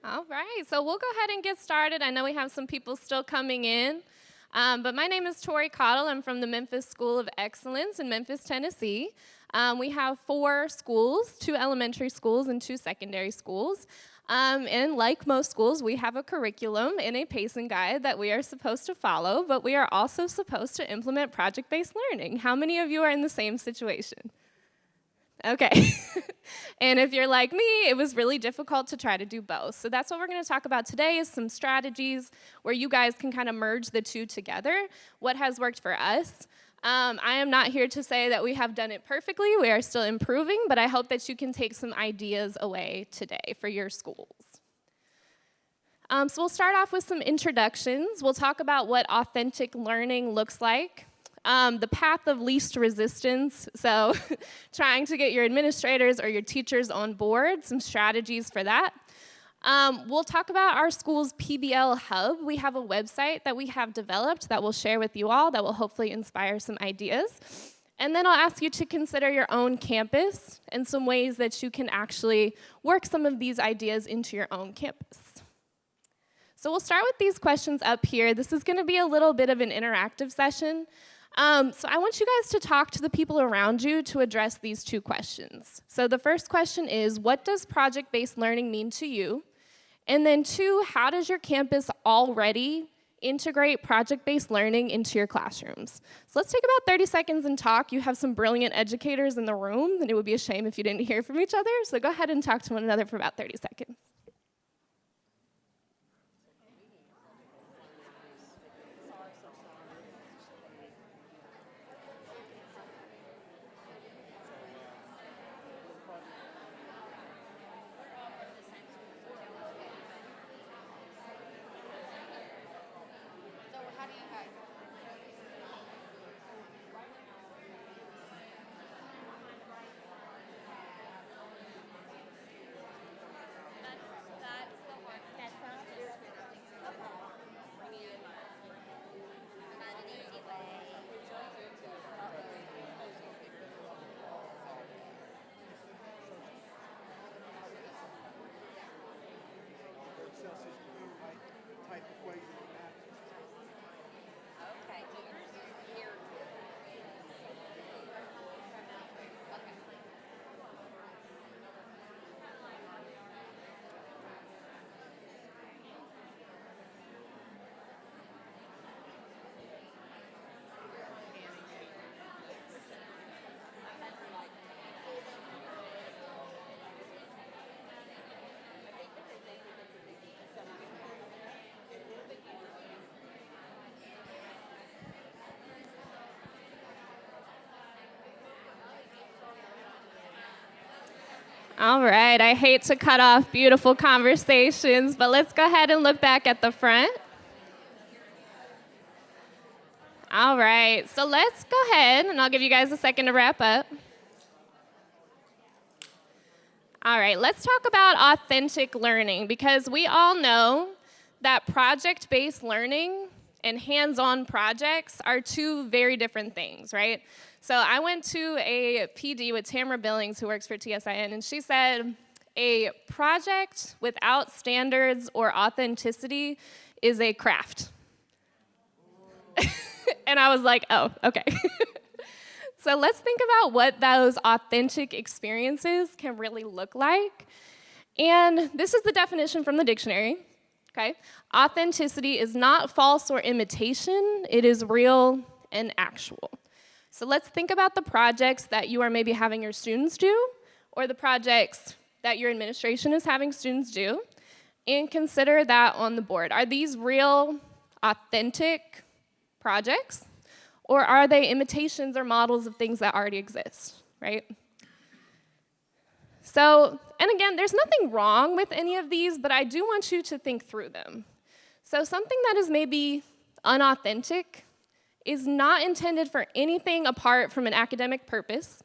All right, so we'll go ahead and get started. I know we have some people still coming in, but my name is Tory Cottle. I'm from the Memphis School of Excellence in Memphis, Tennessee. We have 4 schools, 2 elementary schools and 2 secondary schools. And like most schools, we have a curriculum and a pacing guide that we are supposed to follow, but we are also supposed to implement project-based learning. How many of you are in the same situation? Okay. And if you're like me, it was really difficult to try to do both. So that's what we're going to talk about today is some strategies where you guys can kind of merge the two together. What has worked for us? I am not here to say that we have done it perfectly. We are still improving, but I hope that you can take some ideas away today for your schools. So we'll start off with some introductions. We'll talk about what authentic learning looks like. The path of least resistance, so trying to get your administrators or your teachers on board, some strategies for that. We'll talk about our school's PBL hub. We have a website that we have developed that we'll share with you all that will hopefully inspire some ideas. And then I'll ask you to consider your own campus and some ways that you can actually work some of these ideas into your own campus. So we'll start with these questions up here. This is going to be a little bit of an interactive session. So I want you guys to talk to the people around you to address these 2 questions. So the first question is, what does project-based learning mean to you? And then 2, how does your campus already integrate project-based learning into your classrooms? So let's take about 30 seconds and talk. You have some brilliant educators in the room, and it would be a shame if you didn't hear from each other. So go ahead and talk to one another for about 30 seconds. All right, I hate to cut off beautiful conversations, but let's go ahead and look back at the front. All right, so let's go ahead, and I'll give you guys a second to wrap up. All right, let's talk about authentic learning, because we all know that project-based learning and hands-on projects are 2 very different things, right? So I went to a PD with Tamara Billings, who works for TSIN, and she said, a project without standards or authenticity is a craft. And I was like, oh, okay. So let's think about what those authentic experiences can really look like. And this is the definition from the dictionary, okay? Authenticity is not false or imitation, it is real and actual. So let's think about the projects that you are maybe having your students do, or the projects that your administration is having students do, and consider that on the board. Are these real, authentic projects, or are they imitations or models of things that already exist, right? So, and again, there's nothing wrong with any of these, but I do want you to think through them. So something that is maybe unauthentic is not intended for anything apart from an academic purpose.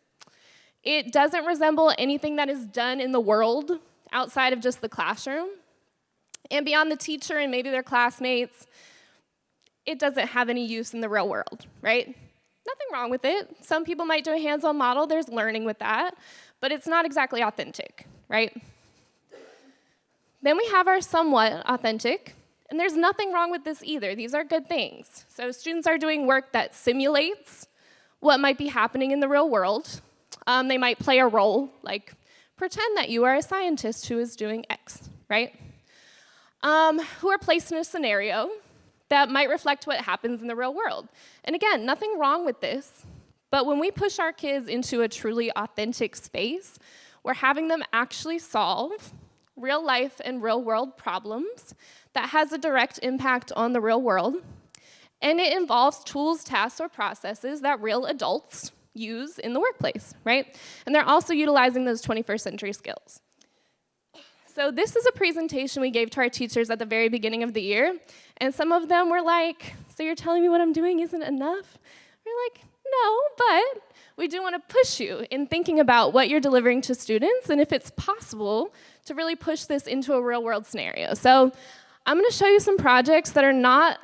It doesn't resemble anything that is done in the world outside of just the classroom. And beyond the teacher and maybe their classmates, it doesn't have any use in the real world, right? Nothing wrong with it. Some people might do a hands-on model, there's learning with that, but it's not exactly authentic, right? Then we have our somewhat authentic, and there's nothing wrong with this either. These are good things. So students are doing work that simulates what might be happening in the real world. They might play a role, like pretend that you are a scientist who is doing X, right? Who are placed in a scenario that might reflect what happens in the real world. And again, nothing wrong with this, but when we push our kids into a truly authentic space, we're having them actually solve real life and real world problems that has a direct impact on the real world. And it involves tools, tasks, or processes that real adults use in the workplace, right? And they're also utilizing those 21st century skills. So this is a presentation we gave to our teachers at the very beginning of the year, and some of them were like, so you're telling me what I'm doing isn't enough? We're like, no, but we do want to push you in thinking about what you're delivering to students and if it's possible to really push this into a real world scenario. So I'm going to show you some projects that are not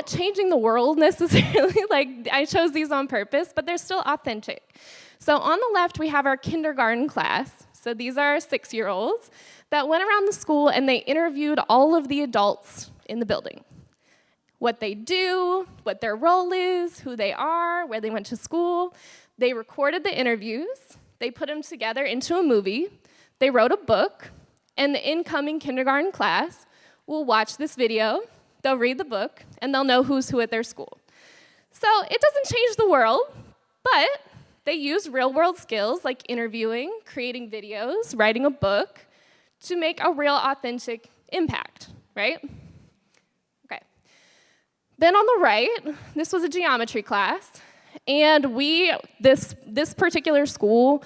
changing the world necessarily, like I chose these on purpose, but they're still authentic. So on the left, we have our kindergarten class. So these are 6-year-olds that went around the school and they interviewed all of the adults in the building. What they do, what their role is, who they are, where they went to school. They recorded the interviews, they put them together into a movie, they wrote a book, and the incoming kindergarten class will watch this video, they'll read the book, and they'll know who's who at their school. So it doesn't change the world, but they use real-world skills like interviewing, creating videos, writing a book to make a real, authentic impact, right? Okay. Then on the right, this was a geometry class, and this particular school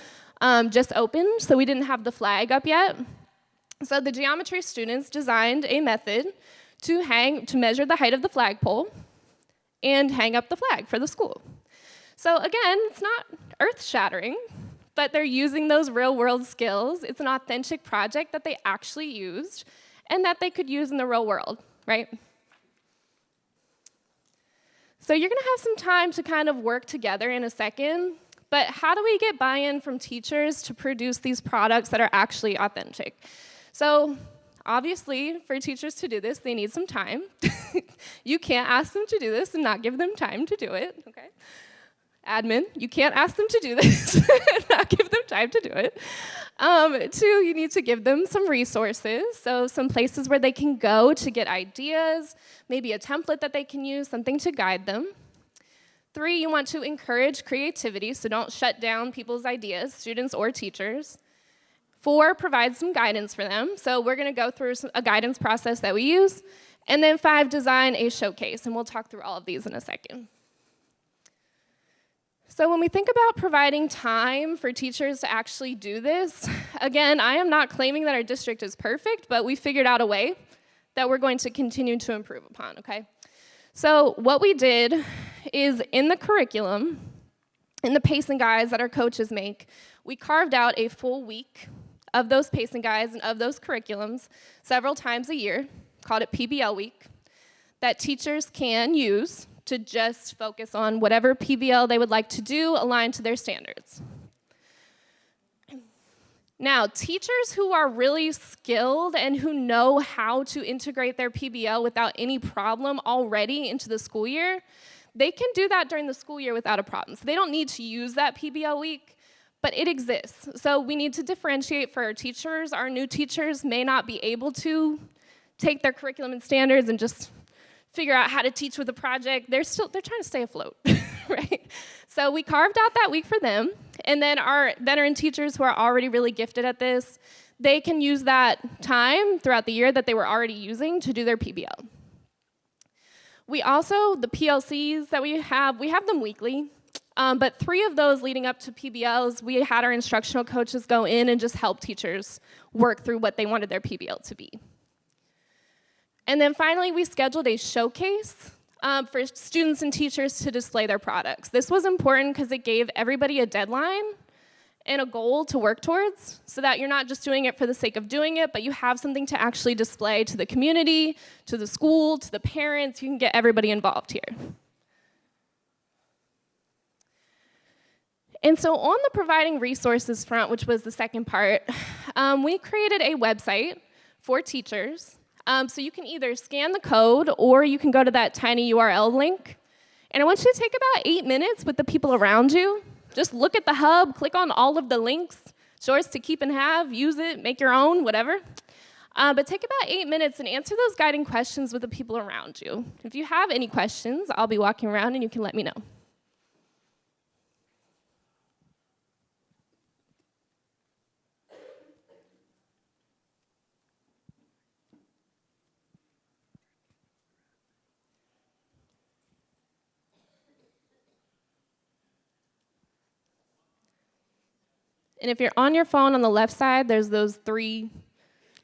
just opened, so we didn't have the flag up yet. So the geometry students designed a method to measure the height of the flagpole and hang up the flag for the school. So again, it's not earth-shattering, but they're using those real-world skills. It's an authentic project that they actually used and that they could use in the real world, right? So you're gonna have some time to kind of work together in a second, but how do we get buy-in from teachers to produce these products that are actually authentic? So obviously, for teachers to do this, they need some time. You can't ask them to do this and not give them time to do it, okay? Admin, you can't ask them to do this and not give them time to do it. 2, you need to give them some resources, so some places where they can go to get ideas, maybe a template that they can use, something to guide them. 3, you want to encourage creativity, so don't shut down people's ideas, students or teachers. 4, provide some guidance for them, so we're going to go through a guidance process that we use. And then 5, design a showcase, and we'll talk through all of these in a second. So when we think about providing time for teachers to actually do this, again, I am not claiming that our district is perfect, but we figured out a way that we're going to continue to improve upon, okay? So what we did is in the curriculum, in the pacing guides that our coaches make, we carved out a full week of those pacing guides and of those curriculums several times a year, called it PBL week, that teachers can use to just focus on whatever PBL they would like to do aligned to their standards. Now, teachers who are really skilled and who know how to integrate their PBL without any problem already into the school year, they can do that during the school year without a problem. So they don't need to use that PBL week, but it exists. So we need to differentiate for our teachers. Our new teachers may not be able to take their curriculum and standards and just figure out how to teach with a project. They're trying to stay afloat, right? So we carved out that week for them, and then our veteran teachers who are already really gifted at this, they can use that time throughout the year that they were already using to do their PBL. We also, the PLCs that we have them weekly, but 3 of those leading up to PBLs, we had our instructional coaches go in and just help teachers work through what they wanted their PBL to be. And then finally, we scheduled a showcase for students and teachers to display their products. This was important because it gave everybody a deadline and a goal to work towards, so that you're not just doing it for the sake of doing it, but you have something to actually display to the community, to the school, to the parents. You can get everybody involved here. And so on the providing resources front, which was the second part, we created a website for teachers. So you can either scan the code or you can go to that tiny URL link. And I want you to take about 8 minutes with the people around you. Just look at the hub, click on all of the links, yours to keep and have, use it, make your own, whatever. But take about 8 minutes and answer those guiding questions with the people around you. If you have any questions, I'll be walking around and you can let me know. And if you're on your phone on the left side, there's those 3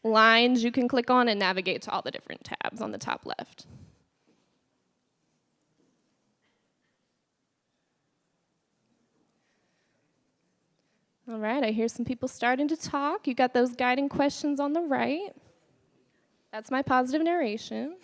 lines you can click on and navigate to all the different tabs on the top left. All right, I hear some people starting to talk. You got those guiding questions on the right. That's my positive narration.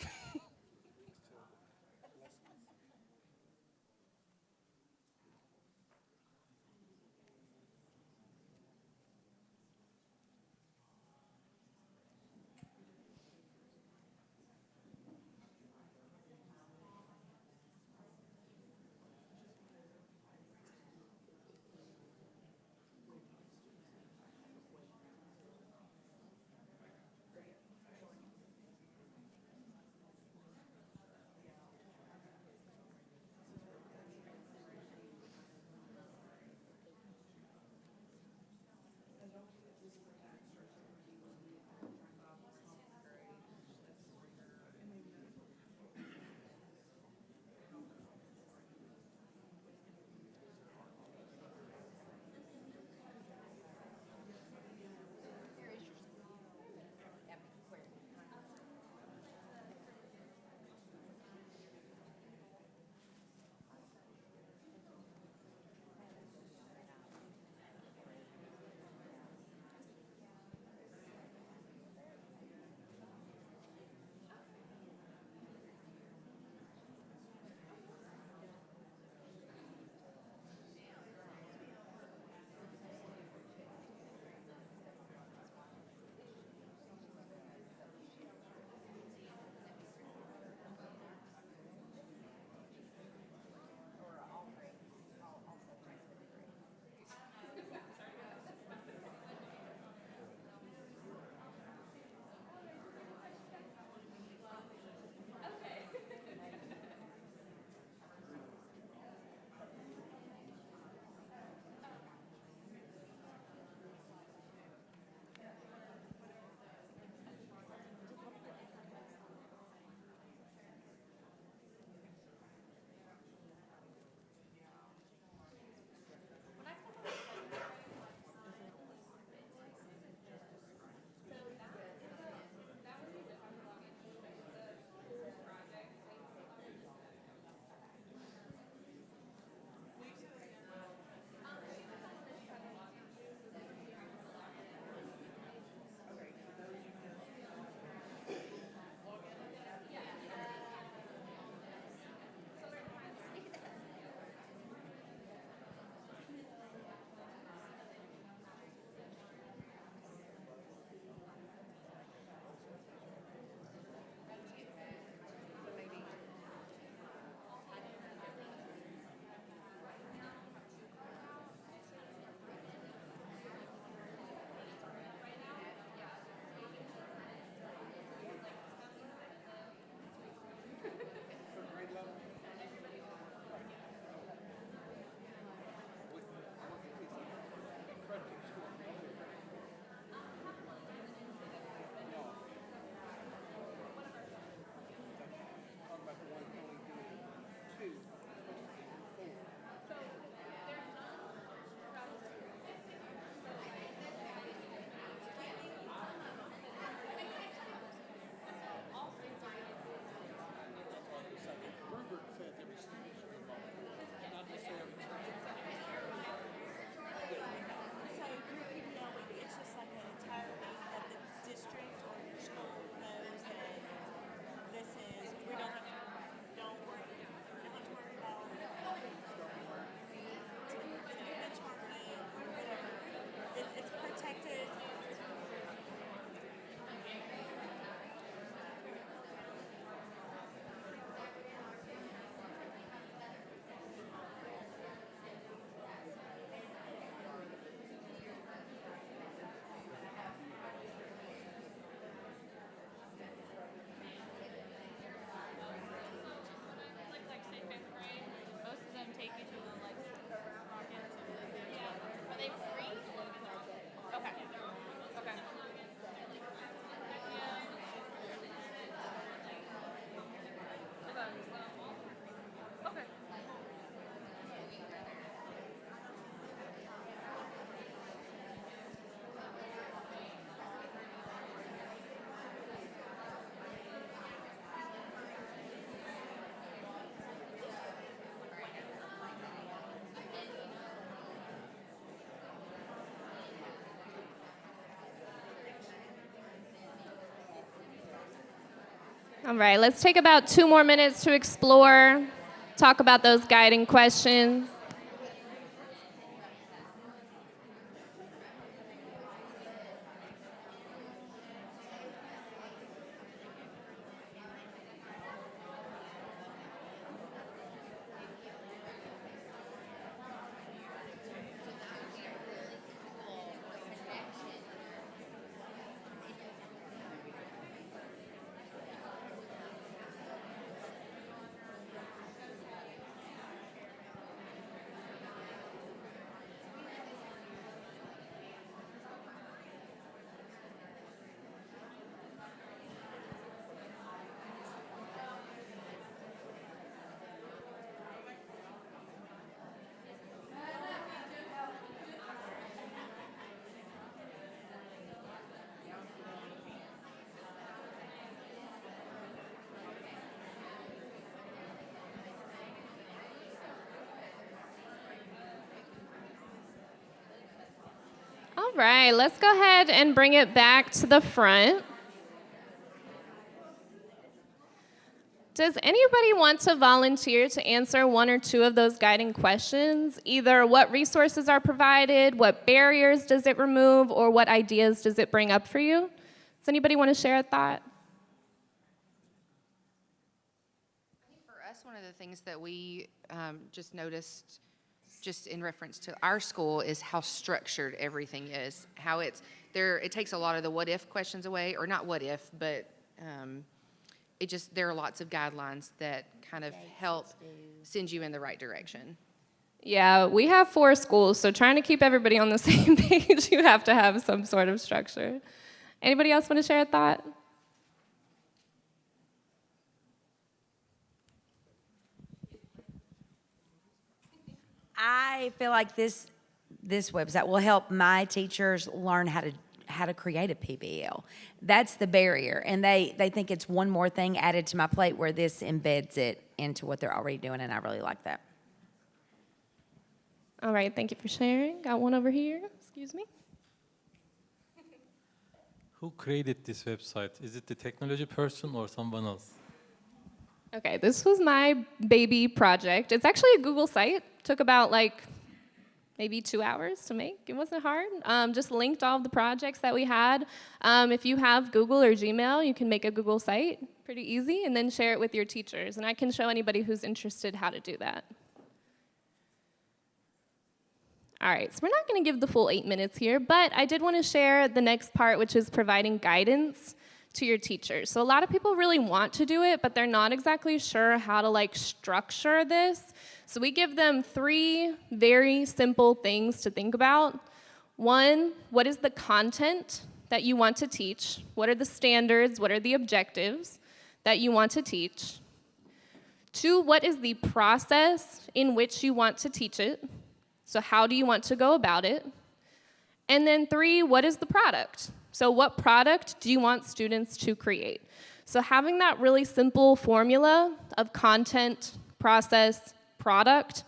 All right, let's take about 2 more minutes to explore, talk about those guiding questions. All right, let's go ahead and bring it back to the front. Does anybody want to volunteer to answer 1 or 2 of those guiding questions? Either what resources are provided, what barriers does it remove, or what ideas does it bring up for you? Does anybody want to share a thought? I think for us, one of the things that we just noticed just in reference to our school is how structured everything is, how it's there. It takes a lot of the what if questions away, or not what if, but there are lots of guidelines that kind of help send you in the right direction. Yeah, we have 4 schools, so trying to keep everybody on the same page, you have to have some sort of structure. Anybody else want to share a thought? I feel like this website will help my teachers learn how to create a PBL. That's the barrier, and they think it's one more thing added to my plate, where this embeds it into what they're already doing, and I really like that. All right, thank you for sharing. Got one over here. Excuse me. Who created this website? Is it the technology person or someone else? Okay, this was my baby project. It's actually a Google site. Took about maybe 2 hours to make. It wasn't hard. Just linked all of the projects that we had. If you have Google or Gmail, you can make a Google site pretty easy and then share it with your teachers. And I can show anybody who's interested how to do that. All right, so we're not going to give the full 8 minutes here, but I did want to share the next part, which is providing guidance to your teachers. So a lot of people really want to do it, but they're not exactly sure how to structure this. So we give them 3 very simple things to think about. 1, what is the content that you want to teach? What are the standards? What are the objectives that you want to teach? 2, what is the process in which you want to teach it? So how do you want to go about it? And then 3, what is the product? So what product do you want students to create? So having that really simple formula of content, process, product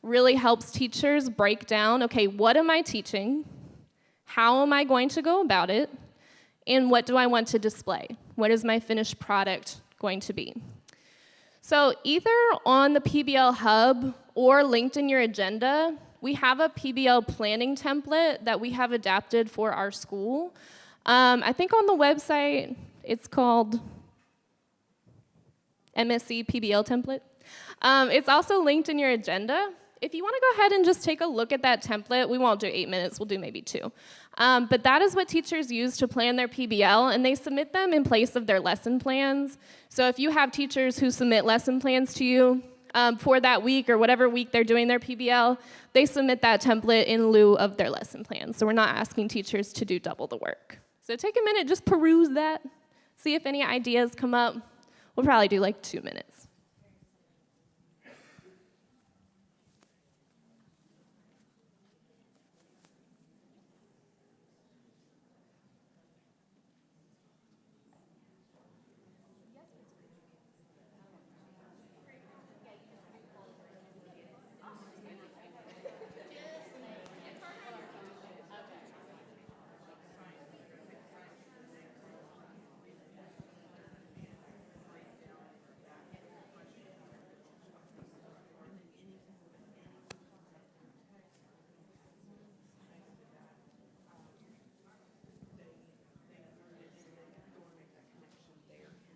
really helps teachers break down, okay, what am I teaching? How am I going to go about it? And what do I want to display? What is my finished product going to be? So either on the PBL Hub or linked in your agenda, we have a PBL planning template that we have adapted for our school. I think on the website, it's called MSC PBL template. It's also linked in your agenda. If you want to go ahead and just take a look at that template, we won't do 8 minutes, we'll do maybe 2. But that is what teachers use to plan their PBL, and they submit them in place of their lesson plans. So if you have teachers who submit lesson plans to you for that week or whatever week they're doing their PBL, they submit that template in lieu of their lesson plan. So we're not asking teachers to do double the work. So take a minute, just peruse that, see if any ideas come up. We'll probably do 2 minutes.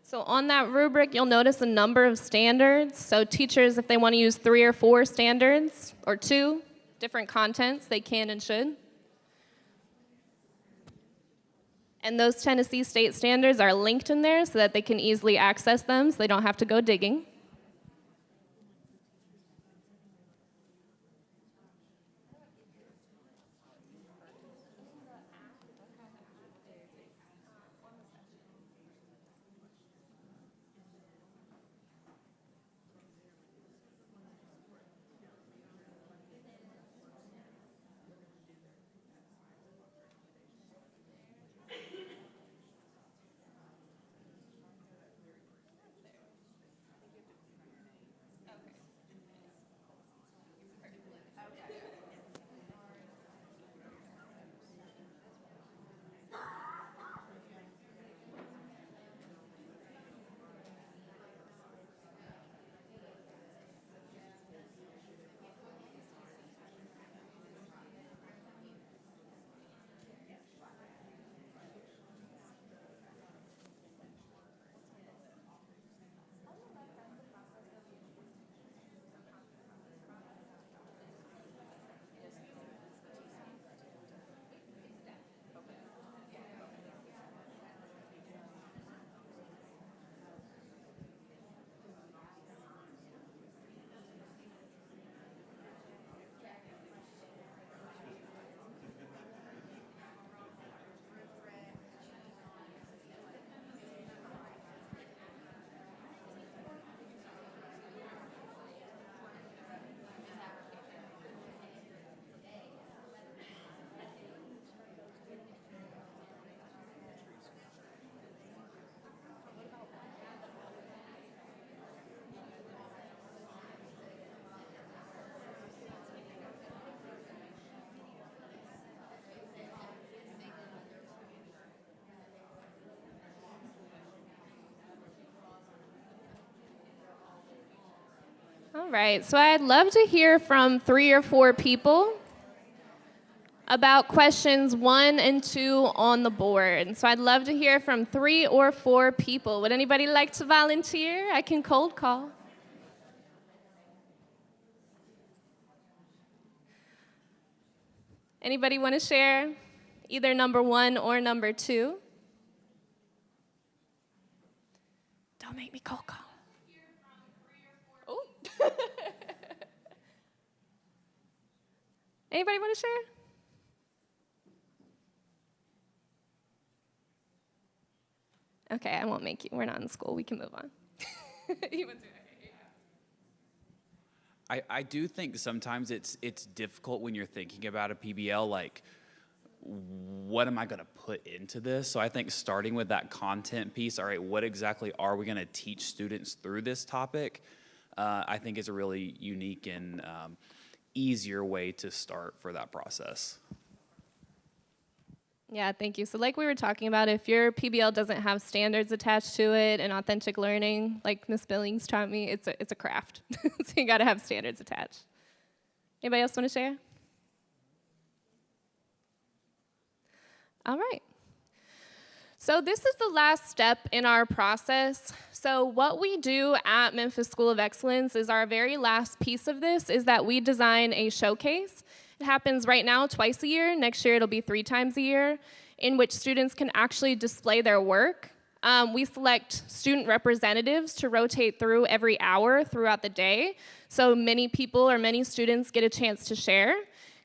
So on that rubric, you'll notice a number of standards. So teachers, if they want to use 3 or 4 standards, or 2 different contents, they can and should. And those Tennessee state standards are linked in there so that they can easily access them, so they don't have to go digging. All right, so I'd love to hear from 3 or 4 people about questions 1 and 2 on the board. So I'd love to hear from 3 or 4 people. Would anybody like to volunteer? I can cold call. Anybody want to share either number 1 or number 2? Don't make me cold call. Oh. Anybody want to share? Okay, I won't make you. We're not in school. We can move on. You want to? I do think sometimes it's difficult when you're thinking about a PBL, like, what am I going to put into this? So I think starting with that content piece, all right, what exactly are we going to teach students through this topic, I think is a really unique and easier way to start for that process. Yeah, thank you. So like we were talking about, if your PBL doesn't have standards attached to it and authentic learning, like Ms. Billings taught me, it's a craft. So you got to have standards attached. Anybody else want to share? All right. So this is the last step in our process. So what we do at Memphis School of Excellence is our very last piece of this is that we design a showcase. It happens right now twice a year. Next year it'll be 3 times a year, in which students can actually display their work. We select student representatives to rotate through every hour throughout the day, so many people or many students get a chance to share.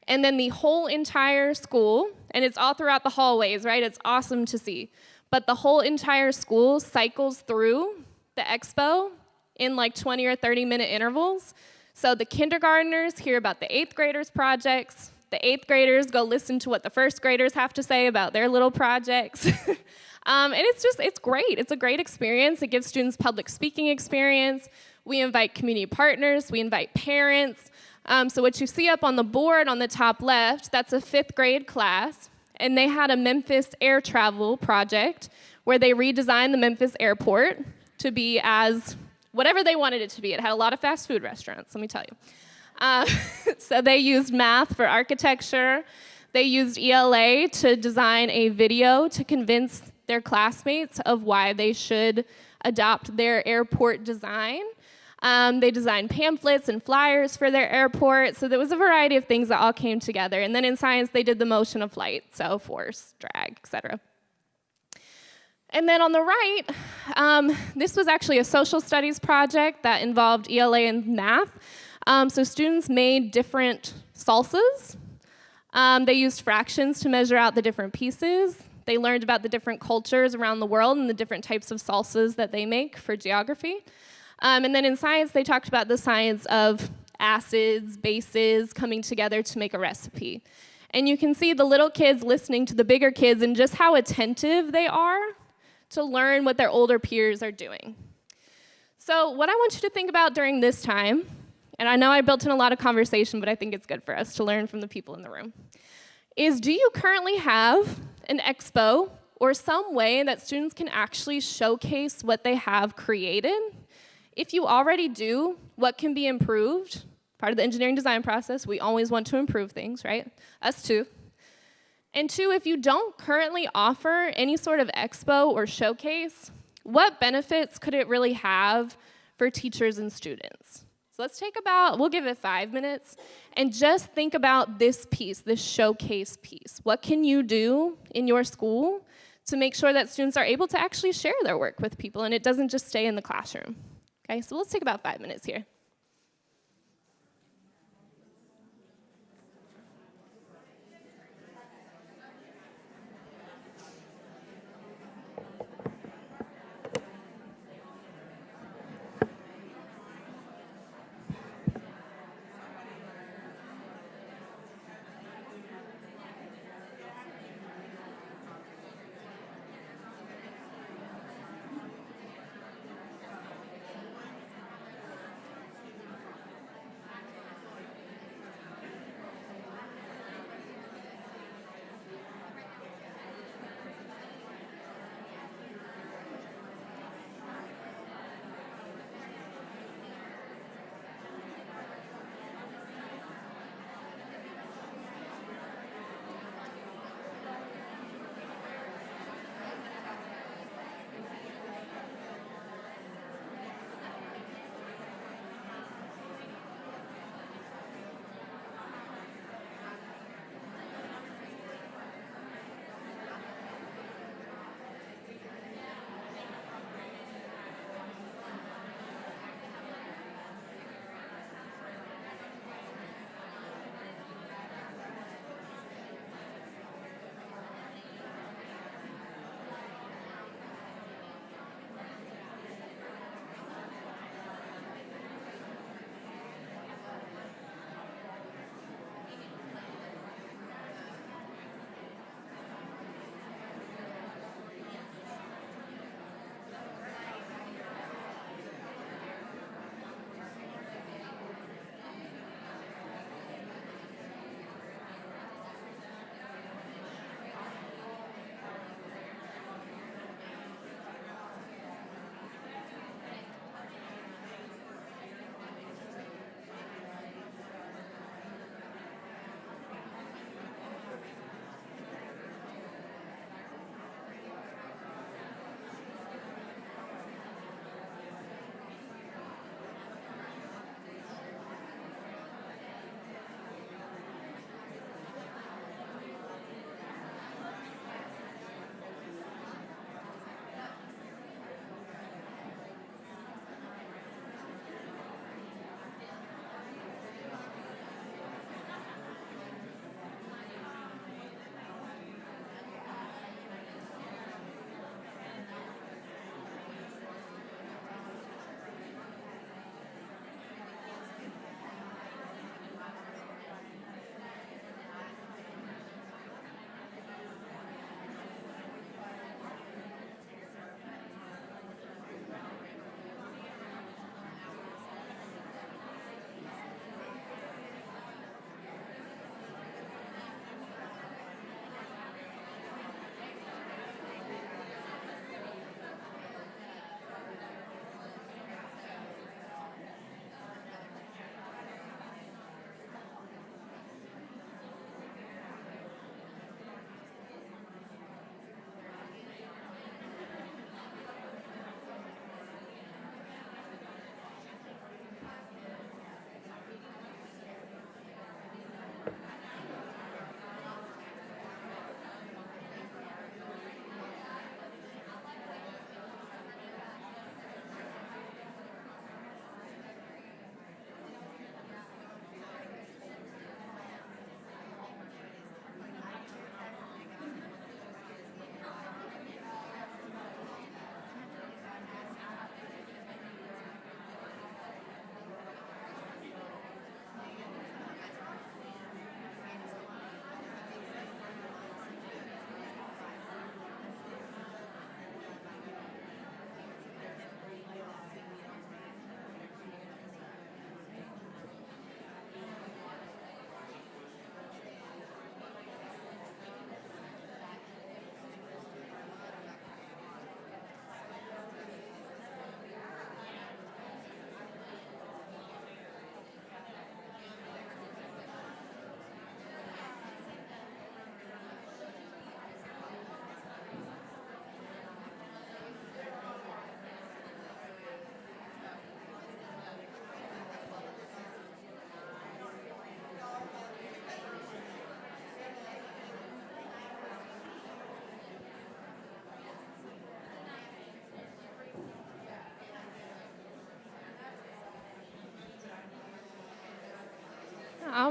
And then the whole entire school, and it's all throughout the hallways, right? It's awesome to see. But the whole entire school cycles through the expo in like 20 or 30-minute intervals. So the kindergartners hear about the 8th graders' projects. The 8th graders go listen to what the 1st graders have to say about their little projects. And it's great. It's a great experience. It gives students public speaking experience. We invite community partners. We invite parents. So what you see up on the board on the top left, that's a 5th grade class. And they had a Memphis air travel project where they redesigned the Memphis airport to be as whatever they wanted it to be. It had a lot of fast food restaurants, let me tell you. So they used math for architecture. They used ELA to design a video to convince their classmates of why they should adopt their airport design. They designed pamphlets and flyers for their airport. So there was a variety of things that all came together. And then in science, they did the motion of flight, so force, drag, etc. And then on the right, this was actually a social studies project that involved ELA and math. So students made different salsas. They used fractions to measure out the different pieces. They learned about the different cultures around the world and the different types of salsas that they make for geography. And then in science, they talked about the science of acids, bases coming together to make a recipe. And you can see the little kids listening to the bigger kids and just how attentive they are to learn what their older peers are doing. So what I want you to think about during this time, and I know I built in a lot of conversation, but I think it's good for us to learn from the people in the room, is do you currently have an expo or some way that students can actually showcase what they have created? If you already do, what can be improved? Part of the engineering design process, we always want to improve things, right? Us too. And two, if you don't currently offer any sort of expo or showcase, what benefits could it really have for teachers and students? So let's take we'll give it 5 minutes, and just think about this piece, this showcase piece. What can you do in your school to make sure that students are able to actually share their work with people and it doesn't just stay in the classroom? Okay, so let's take about 5 minutes here.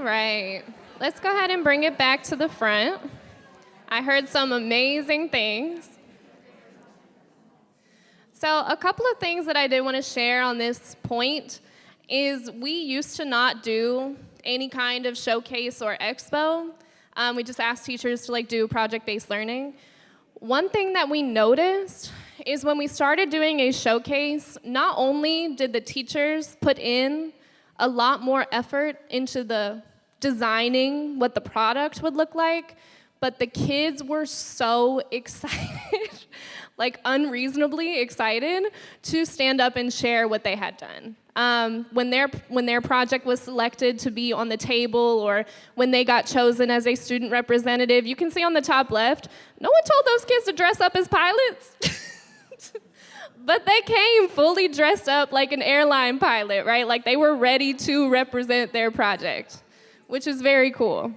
All right. Let's go ahead and bring it back to the front. I heard some amazing things. So a couple of things that I did want to share on this point is we used to not do any kind of showcase or expo. We just asked teachers to do project-based learning. One thing that we noticed is when we started doing a showcase, not only did the teachers put in a lot more effort into the designing what the product would look like, but the kids were so excited, unreasonably excited to stand up and share what they had done. When their project was selected to be on the table or when they got chosen as a student representative, you can see on the top left, no one told those kids to dress up as pilots. But they came fully dressed up like an airline pilot, right? They were ready to represent their project, which is very cool.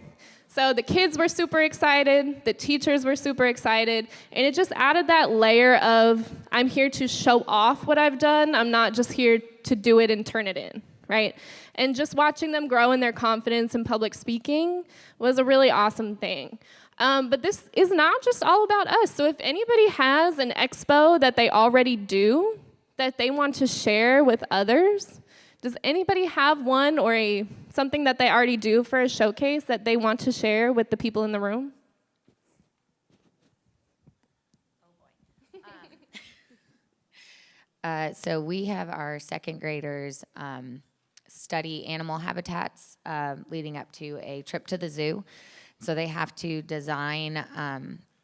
So the kids were super excited, the teachers were super excited, and it just added that layer of, I'm here to show off what I've done, I'm not just here to do it and turn it in, right? And just watching them grow in their confidence in public speaking was a really awesome thing. But this is not just all about us. So if anybody has an expo that they already do that they want to share with others, does anybody have one or something that they already do for a showcase that they want to share with the people in the room? So we have our second graders study animal habitats leading up to a trip to the zoo. So they have to design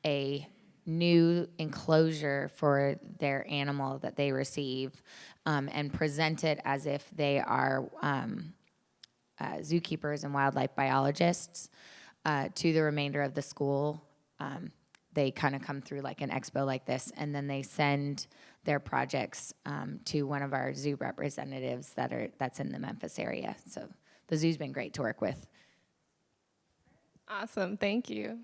a new enclosure for their animal that they receive and present it as if they are zookeepers and wildlife biologists to the remainder of the school. They kind of come through an expo like this, and then they send their projects to one of our zoo representatives that's in the Memphis area. So the zoo's been great to work with. Awesome, thank you.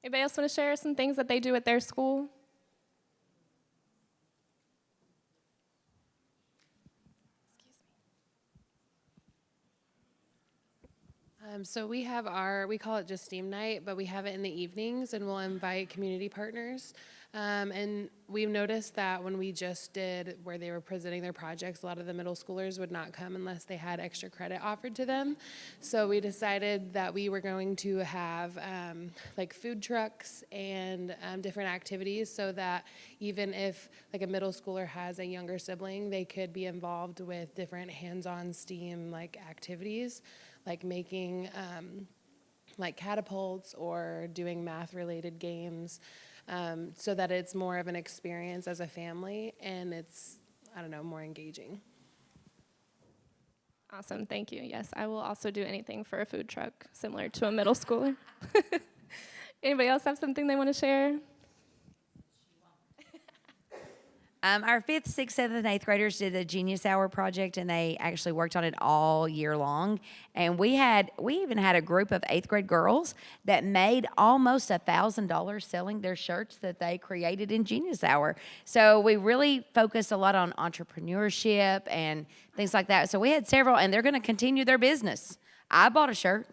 Anybody else want to share some things that they do at their school? So we have we call it just STEAM night, but we have it in the evenings, and we'll invite community partners. And we've noticed that when we just did where they were presenting their projects, a lot of the middle schoolers would not come unless they had extra credit offered to them. So we decided that we were going to have food trucks and different activities so that even if a middle schooler has a younger sibling, they could be involved with different hands-on STEAM activities, like making catapults or doing math-related games. So that it's more of an experience as a family and it's, more engaging. Awesome, thank you. Yes, I will also do anything for a food truck, similar to a middle schooler. Anybody else have something they want to share? Our 5th, 6th, 7th, and 8th graders did a Genius Hour project, and they actually worked on it all year long. And we even had a group of 8th grade girls that made almost $1,000 selling their shirts that they created in Genius Hour. So we really focused a lot on entrepreneurship and things like that. So we had several, and they're going to continue their business. I bought a shirt,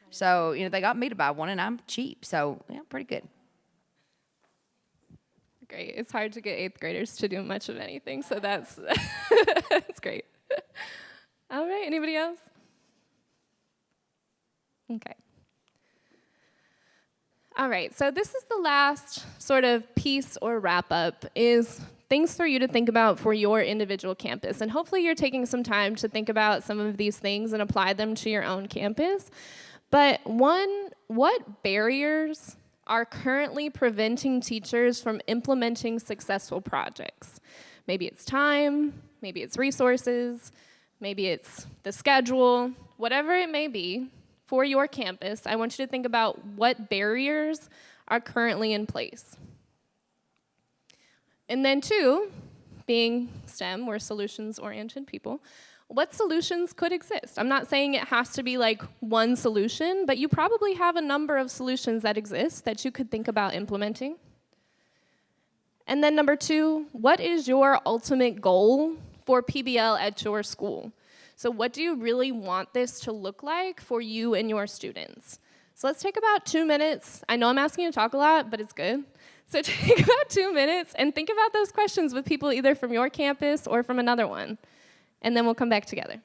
so they got me to buy one, and I'm cheap. So yeah, pretty good. Great. It's hard to get 8th graders to do much of anything, so that's that's great. All right, anybody else? Okay. All right, so this is the last sort of piece or wrap-up is things for you to think about for your individual campus. And hopefully you're taking some time to think about some of these things and apply them to your own campus. But one, what barriers are currently preventing teachers from implementing successful projects? Maybe it's time, maybe it's resources, maybe it's the schedule, whatever it may be for your campus. I want you to think about what barriers are currently in place. And then 2, being STEM, we're solutions-oriented people, what solutions could exist? I'm not saying it has to be one solution, but you probably have a number of solutions that exist that you could think about implementing. And then number 2, what is your ultimate goal for PBL at your school? So what do you really want this to look like for you and your students? So let's take about 2 minutes. I know I'm asking you to talk a lot, but it's good. So take about 2 minutes and think about those questions with people either from your campus or from another one. And then we'll come back together.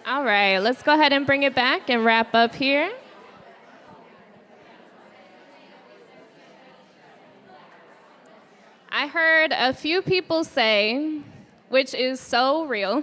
All right, let's go ahead and bring it back and wrap up here. I heard a few people say, which is so real,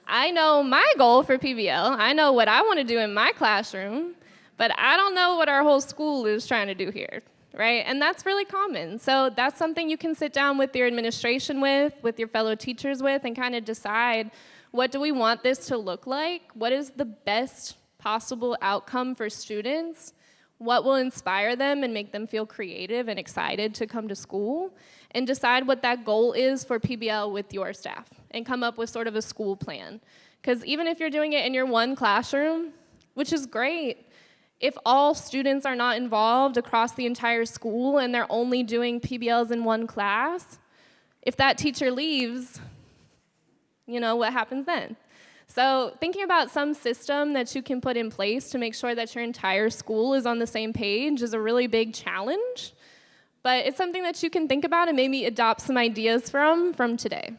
I know my goal for PBL, I know what I want to do in my classroom, but I don't know what our whole school is trying to do here, right? And that's really common. So that's something you can sit down with your administration with your fellow teachers with, and kind of decide, what do we want this to look like? What is the best possible outcome for students? What will inspire them and make them feel creative and excited to come to school? And decide what that goal is for PBL with your staff, and come up with sort of a school plan. Because even if you're doing it in your one classroom, which is great, if all students are not involved across the entire school and they're only doing PBLs in one class, if that teacher leaves, you know, what happens then? So thinking about some system that you can put in place to make sure that your entire school is on the same page is a really big challenge, but it's something that you can think about and maybe adopt some ideas from today.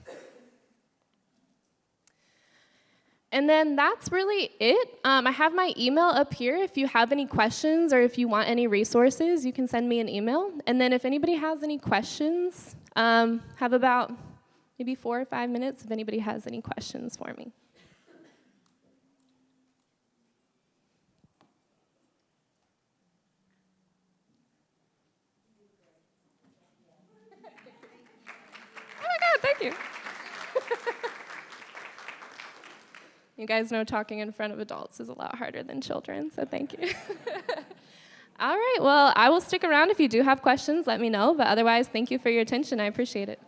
And then that's really it. I have my email up here. If you have any questions or if you want any resources, you can send me an email. And then if anybody has any questions, have about maybe 4 or 5 minutes if anybody has any questions for me. Oh my God, thank you. You guys know talking in front of adults is a lot harder than children, so thank you. All right, well, I will stick around. If you do have questions, let me know. But otherwise, thank you for your attention. I appreciate it.